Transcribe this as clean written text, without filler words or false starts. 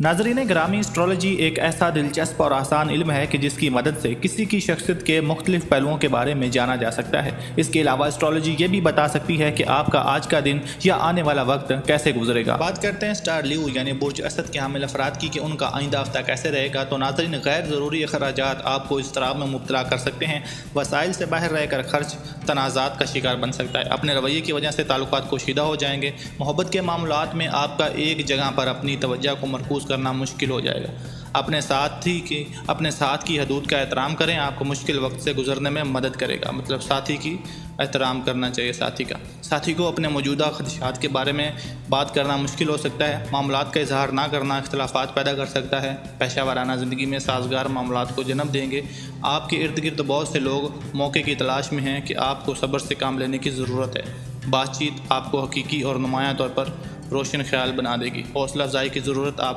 नाज़रीन ग्रामी, एस्ट्रोलॉजी एक ऐसा दिलचस्प और आसान इल्म है कि जिसकी मदद से किसी की शख्सियत के मुख्तलिफ पहलुओं के बारे में जाना जा सकता है। इसके अलावा एस्ट्रोलॉजी ये भी बता सकती है कि आपका आज का दिन या आने वाला वक्त कैसे गुजरेगा। बात करते हैं स्टार ल्यू यानी बुर्ज असद के हामिल अफराद की कि उनका आइंदा हफ्ता कैसे रहेगा। तो नाज़रीन, गैर ज़रूरी अखराजात आपको इज़्तिराब में मुब्तला कर सकते हैं। वसाइल से बाहर रहकर खर्च तनाज़ात का शिकार बन सकता है। अपने रवैये की वजह से ताल्लुकात कोशीदा हो जाएंगे। मोहब्बत के मामलात में आपका एक जगह पर अपनी तवज्जो को मरकूज़ करना मुश्किल हो जाएगा। अपने साथ की हदूद का एहतराम करें, आपको मुश्किल वक्त से गुजरने में मदद करेगा। मतलब साथी की एहतराम करना चाहिए। साथी को अपने मौजूदा खदशात के बारे में बात करना मुश्किल हो सकता है। मामलात का इजहार ना करना इख्तलाफात पैदा कर सकता है। पेशा वाराना ज़िंदगी में साजगार मामलात को जन्म देंगे। आपके इर्द गिर्द बहुत से लोग मौके की तलाश में हैं कि आपको सब्र से काम लेने की ज़रूरत है। बातचीत आपको हकीकी और नुमायां तौर पर रोशन ख्याल बना देगी। हौसला अफजाई की ज़रूरत आप